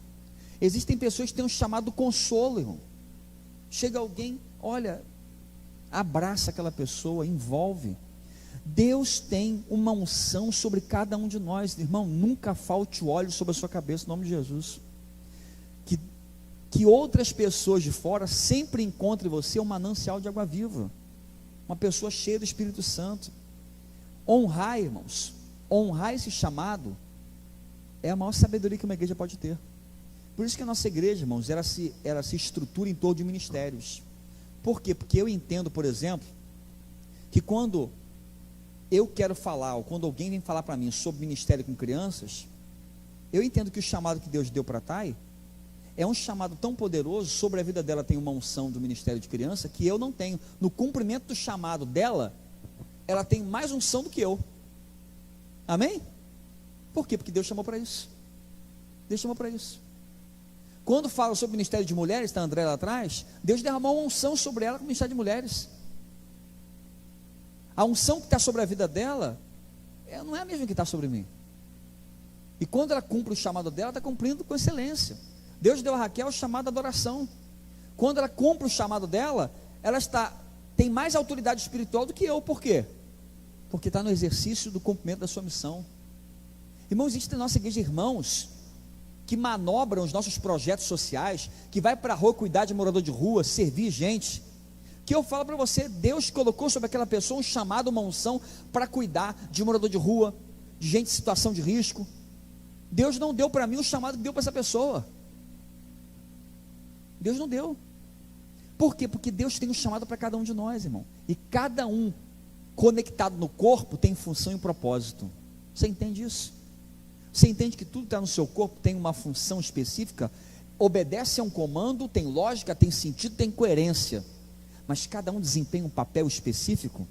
Existem pessoas que têm um chamado consolo, irmão. Chega alguém, olha, abraça aquela pessoa, envolve. Deus tem uma unção sobre cada um de nós, irmão. Nunca falte óleo sobre a sua cabeça, em nome de Jesus. Que outras pessoas de fora sempre encontrem em você um manancial de água viva, uma pessoa cheia do Espírito Santo. Honrar, irmãos, honrar esse chamado é a maior sabedoria que uma igreja pode ter. Por isso que a nossa igreja, irmãos, ela se estrutura em torno de ministérios. Por quê? Porque eu entendo, por exemplo, que quando eu quero falar, ou quando alguém vem falar para mim sobre ministério com crianças, eu entendo que o chamado que Deus deu para a Thay é um chamado tão poderoso, sobre a vida dela tem uma unção do ministério de criança, que eu não tenho. No cumprimento do chamado dela, ela tem mais unção do que eu. Amém? Por quê? Porque Deus chamou para isso. Deus chamou para isso. Quando fala sobre o ministério de mulheres, está a André lá atrás, Deus derramou uma unção sobre ela com o ministério de mulheres. A unção que está sobre a vida dela, não é a mesma que está sobre mim. E quando ela cumpre o chamado dela, está cumprindo com excelência. Deus deu a Raquel o chamado de adoração. Quando ela cumpre o chamado dela, ela tem mais autoridade espiritual do que eu. Por quê? Porque está no exercício do cumprimento da sua missão. Irmãos, existe na nossa igreja irmãos que manobram os nossos projetos sociais, que vai para a rua cuidar de morador de rua, servir gente, que eu falo para você, Deus colocou sobre aquela pessoa um chamado, uma unção para cuidar de morador de rua, de gente em situação de risco. Deus não deu para mim o chamado que deu para essa pessoa. Deus não deu. Por quê? Porque Deus tem um chamado para cada um de nós, irmão. E cada um conectado no corpo tem função e propósito. Você entende isso? Você entende que tudo que está no seu corpo tem uma função específica, obedece a um comando, tem lógica, tem sentido, tem coerência, mas cada um desempenha um papel específico?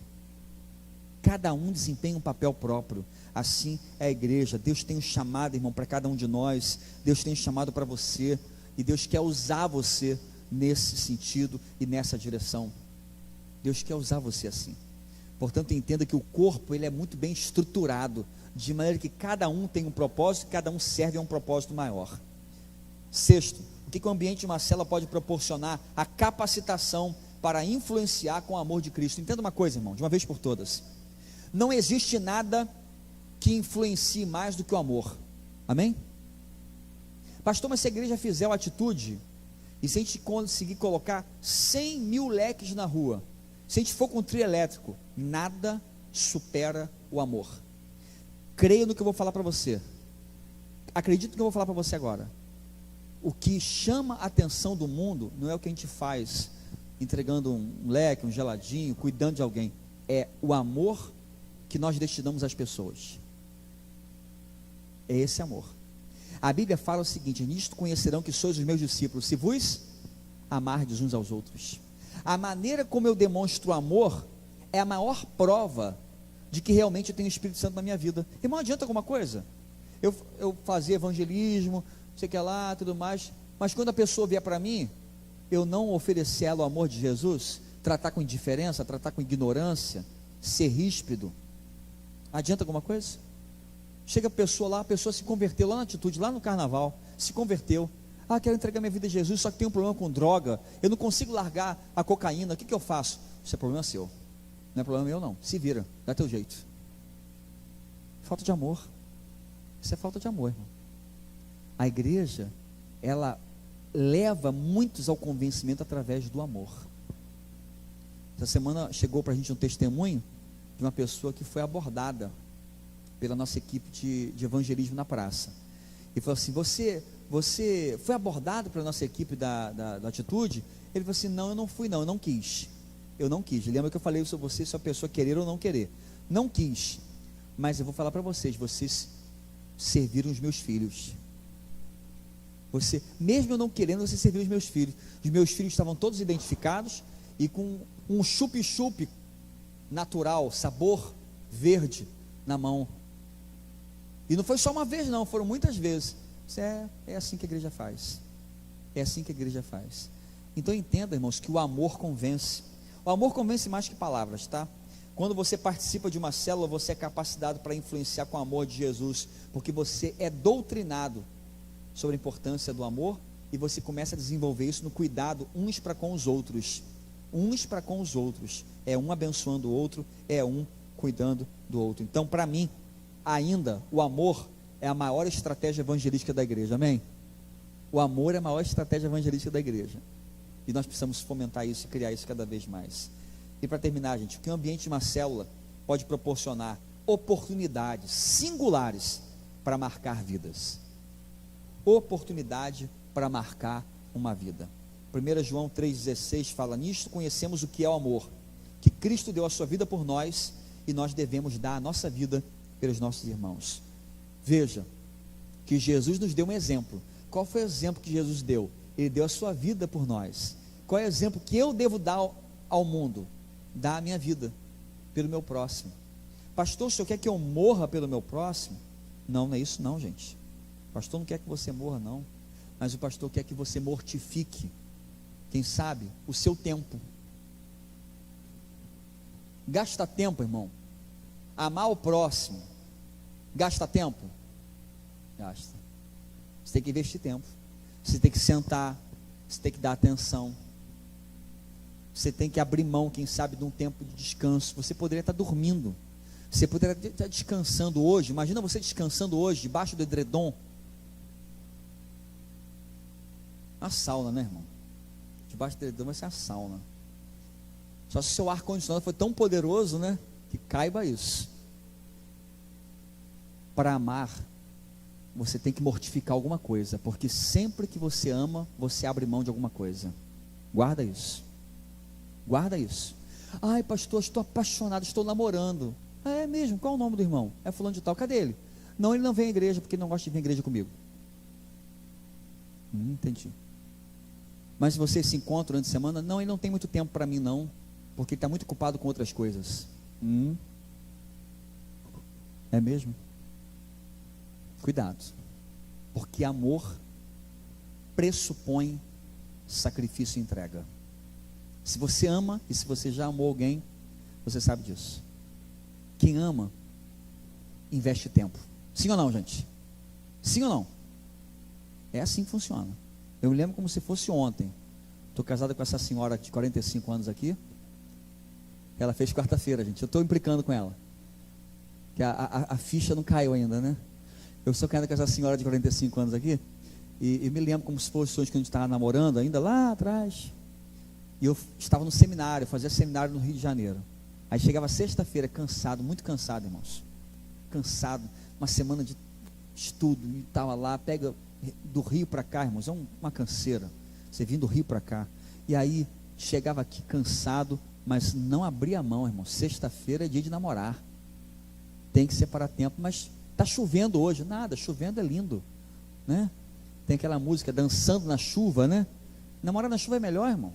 Cada um desempenha um papel próprio. Assim é a igreja. Deus tem um chamado, irmão, para cada um de nós. Deus tem um chamado para você, e Deus quer usar você nesse sentido e nessa direção. Deus quer usar você assim. Portanto, entenda que o corpo, ele é muito bem estruturado, de maneira que cada um tem um propósito, cada um serve a um propósito maior. Sexto, o que o ambiente de uma célula pode proporcionar? A capacitação para influenciar com o amor de Cristo. Entenda uma coisa, irmão, de uma vez por todas: não existe nada que influencie mais do que o amor. Amém? Pastor, mas se a igreja fizer uma atitude, e se a gente conseguir colocar 100 mil leques na rua, se a gente for com um trio elétrico, nada supera o amor. Creia no que eu vou falar para você. Acredite no que eu vou falar para você agora. O que chama a atenção do mundo não é o que a gente faz entregando um leque, um geladinho, cuidando de alguém. É o amor que nós destinamos às pessoas. É esse amor. A Bíblia fala o seguinte: nisto conhecerão que sois os meus discípulos, se vos amardes uns aos outros. A maneira como eu demonstro amor é a maior prova de que realmente eu tenho o Espírito Santo na minha vida. Irmão, adianta alguma coisa? Eu fazer evangelismo, sei que lá, tudo mais, mas quando a pessoa vier para mim, eu não oferecer a ela o amor de Jesus, tratar com indiferença, tratar com ignorância, ser ríspido, adianta alguma coisa? Chega a pessoa lá, a pessoa se converteu lá na atitude, lá no carnaval, se converteu. Ah, quero entregar minha vida a Jesus, só que tenho um problema com droga, eu não consigo largar a cocaína, o que eu faço? Isso é problema seu, não é problema meu não, se vira, dá teu jeito. Falta de amor. Isso é falta de amor, irmão. A igreja, ela leva muitos ao convencimento através do amor. Essa semana chegou para a gente um testemunho de uma pessoa que foi abordada pela nossa equipe de evangelismo na praça. E falou assim: você foi abordado pela nossa equipe da atitude? Ele falou assim: não, eu não fui não, eu não quis. Lembra que eu falei sobre você, se a pessoa querer ou não querer? Não quis. Mas eu vou falar para vocês serviram os meus filhos. Mesmo eu não querendo, você serviu os meus filhos. Os meus filhos estavam todos identificados e com um chup-chup natural, sabor verde na mão. E não foi só uma vez não, foram muitas vezes. Isso é assim que a igreja faz. É assim que a igreja faz. Então entenda, irmãos, que o amor convence. O amor convence mais que palavras, tá? Quando você participa de uma célula, você é capacitado para influenciar com o amor de Jesus, porque você é doutrinado sobre a importância do amor, e você começa a desenvolver isso no cuidado uns para com os outros. Uns para com os outros. É um abençoando o outro, é um cuidando do outro. Então, para mim, ainda, o amor é a maior estratégia evangelística da igreja, amém? O amor é a maior estratégia evangelística da igreja. E nós precisamos fomentar isso e criar isso cada vez mais. E para terminar, gente, o que o ambiente de uma célula pode proporcionar? Oportunidades singulares para marcar vidas. Oportunidade para marcar uma vida. 1 João 3,16 fala: nisto conhecemos o que é o amor, que Cristo deu a sua vida por nós, e nós devemos dar a nossa vida pelos nossos irmãos. Veja, que Jesus nos deu um exemplo. Qual foi o exemplo que Jesus deu? Ele deu a sua vida por nós. Qual é o exemplo que eu devo dar ao mundo? Dar a minha vida pelo meu próximo. Pastor, o senhor quer que eu morra pelo meu próximo? Não, não é isso não, gente. O pastor não quer que você morra não, mas o pastor quer que você mortifique, quem sabe, o seu tempo. Gasta tempo, irmão. Amar o próximo gasta tempo? Gasta. Você tem que investir tempo, você tem que sentar, você tem que dar atenção, você tem que abrir mão, quem sabe, de um tempo de descanso. Você poderia estar dormindo, você poderia estar descansando hoje. Imagina você descansando hoje, debaixo do edredom. A sauna, né, irmão? Debaixo do edredom vai ser a sauna. Só se o seu ar-condicionado foi tão poderoso, né? Que caiba isso. Para amar, você tem que mortificar alguma coisa, porque sempre que você ama, você abre mão de alguma coisa. Guarda isso. Guarda isso. Ai, pastor, estou apaixonado, estou namorando. É mesmo? Qual o nome do irmão? É fulano de tal. Cadê ele? Não, ele não vem à igreja, porque ele não gosta de vir à igreja comigo. Entendi. Mas se vocês se encontram durante a semana, não, ele não tem muito tempo para mim não, porque ele está muito ocupado com outras coisas. É mesmo? Cuidado, porque amor pressupõe sacrifício e entrega. Se você ama, e se você já amou alguém, você sabe disso. Quem ama, investe tempo. Sim ou não, gente? Sim ou não? É assim que funciona. Eu me lembro como se fosse ontem. Estou casado com essa senhora de 45 anos aqui. Ela fez quarta-feira, gente. Eu estou implicando com ela. Que a ficha não caiu ainda, né? Eu sou casado com essa senhora de 45 anos aqui. E me lembro como se fosse hoje que a gente estava namorando, ainda lá atrás. E eu estava no seminário, fazia seminário no Rio de Janeiro. Aí chegava sexta-feira, cansado, muito cansado, irmãos. Cansado, uma semana de estudo. E estava lá, pega do Rio para cá, irmãos, é uma canseira. Você vindo do Rio para cá. E aí, chegava aqui cansado, mas não abria a mão, irmão. Sexta-feira é dia de namorar. Tem que separar tempo, mas está chovendo hoje. Nada, chovendo é lindo, né? Tem aquela música, dançando na chuva, né? Namorar na chuva é melhor, irmão.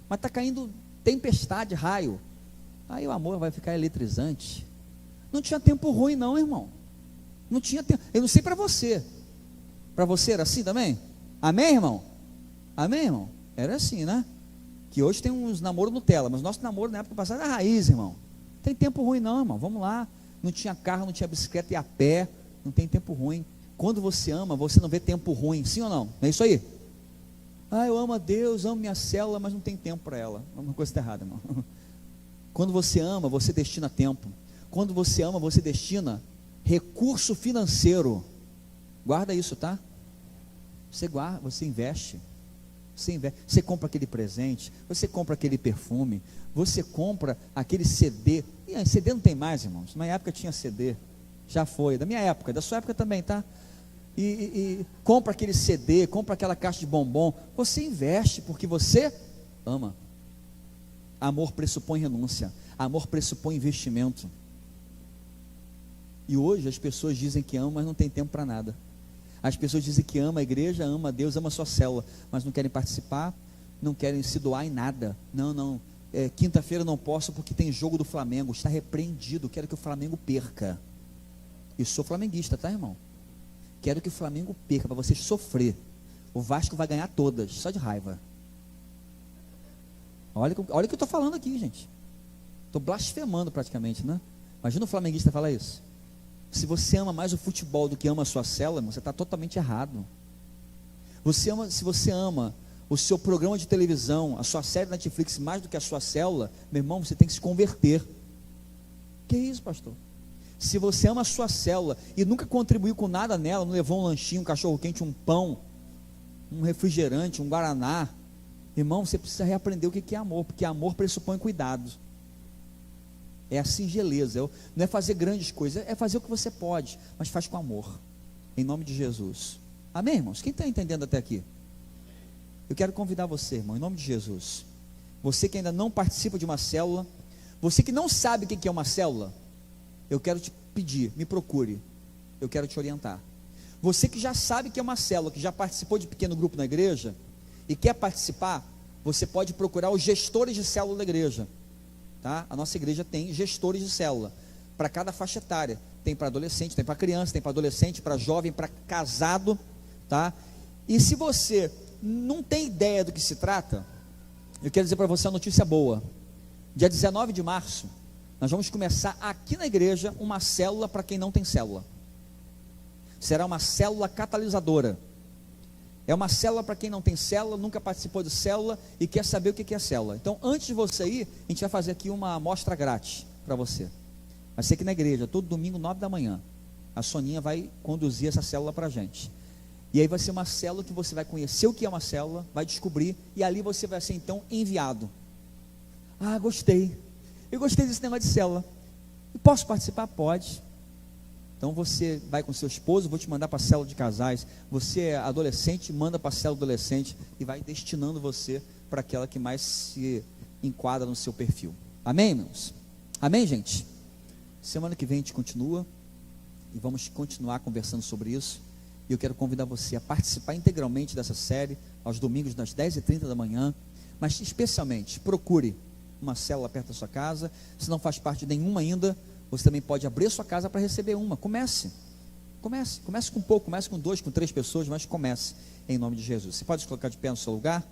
Mas está caindo tempestade, raio. Aí o amor vai ficar eletrizante. Não tinha tempo ruim não, irmão. Não tinha tempo. Eu não sei para você. Para você era assim também? Amém, irmão? Amém, irmão? Era assim, né? Que hoje tem uns namoros Nutella, mas nosso namoro na época passada era raiz, irmão. Não tem tempo ruim não, irmão. Vamos lá. Não tinha carro, não tinha bicicleta e a pé. Não tem tempo ruim. Quando você ama, você não vê tempo ruim. Sim ou não? Não é isso aí? Ah, eu amo a Deus, amo minha célula, mas não tem tempo para ela. Uma coisa está errada, irmão. Quando você ama, você destina tempo. Quando você ama, você destina recurso financeiro. Guarda isso, tá? Você guarda, você investe. Você compra aquele presente, você compra aquele perfume, você compra aquele CD. E CD não tem mais, irmãos. Na minha época tinha CD. Já foi. Da minha época, da sua época também, tá? E compra aquele CD, compra aquela caixa de bombom. Você investe porque você ama. Amor pressupõe renúncia. Amor pressupõe investimento. E hoje as pessoas dizem que amam, mas não tem tempo para nada. As pessoas dizem que ama a igreja, ama a Deus, ama a sua célula, mas não querem participar, não querem se doar em nada. Não. Quinta-feira não posso porque tem jogo do Flamengo. Está repreendido. Quero que o Flamengo perca. E sou flamenguista, tá, irmão? Quero que o Flamengo perca, para você sofrer. O Vasco vai ganhar todas, só de raiva. Olha o que eu estou falando aqui, gente. Estou blasfemando praticamente, né? Imagina um flamenguista falar isso. Se você ama mais o futebol do que ama a sua célula, você está totalmente errado. Se você ama o seu programa de televisão, a sua série Netflix mais do que a sua célula, meu irmão, você tem que se converter. Que isso, pastor? Se você ama a sua célula e nunca contribuiu com nada nela, não levou um lanchinho, um cachorro quente, um pão, um refrigerante, um guaraná, irmão, você precisa reaprender o que é amor, porque amor pressupõe cuidado. É a singeleza, não é fazer grandes coisas, é fazer o que você pode, mas faz com amor, em nome de Jesus. Amém, irmãos? Quem está entendendo até aqui? Eu quero convidar você, irmão, em nome de Jesus. Você que ainda não participa de uma célula, você que não sabe o que é uma célula, eu quero te pedir, me procure, eu quero te orientar. Você que já sabe que é uma célula, que já participou de pequeno grupo na igreja, e quer participar, você pode procurar os gestores de célula da igreja, tá? A nossa igreja tem gestores de célula, para cada faixa etária, tem para adolescente, tem para criança, tem para adolescente, para jovem, para casado, tá? E se você não tem ideia do que se trata, eu quero dizer para você uma notícia boa. Dia 19 de março, nós vamos começar aqui na igreja uma célula para quem não tem célula. Será uma célula catalisadora. É uma célula para quem não tem célula, nunca participou de célula e quer saber o que é célula. Então, antes de você ir, a gente vai fazer aqui uma amostra grátis para você. Vai ser aqui na igreja, todo domingo, 9 da manhã. A Soninha vai conduzir essa célula para a gente. E aí vai ser uma célula que você vai conhecer o que é uma célula, vai descobrir, e ali você vai ser então enviado. Ah, gostei. Eu gostei desse negócio de célula. E posso participar? Pode. Então você vai com seu esposo, vou te mandar para a célula de casais. Você é adolescente, manda para a célula adolescente e vai destinando você para aquela que mais se enquadra no seu perfil. Amém, irmãos? Amém, gente? Semana que vem a gente continua e vamos continuar conversando sobre isso. E eu quero convidar você a participar integralmente dessa série aos domingos das 10h30 da manhã. Mas especialmente, procure uma célula perto da sua casa. Se não faz parte de nenhuma ainda, você também pode abrir a sua casa para receber uma. Comece com pouco, comece com 2, com 3 pessoas, mas comece em nome de Jesus. Você pode se colocar de pé no seu lugar?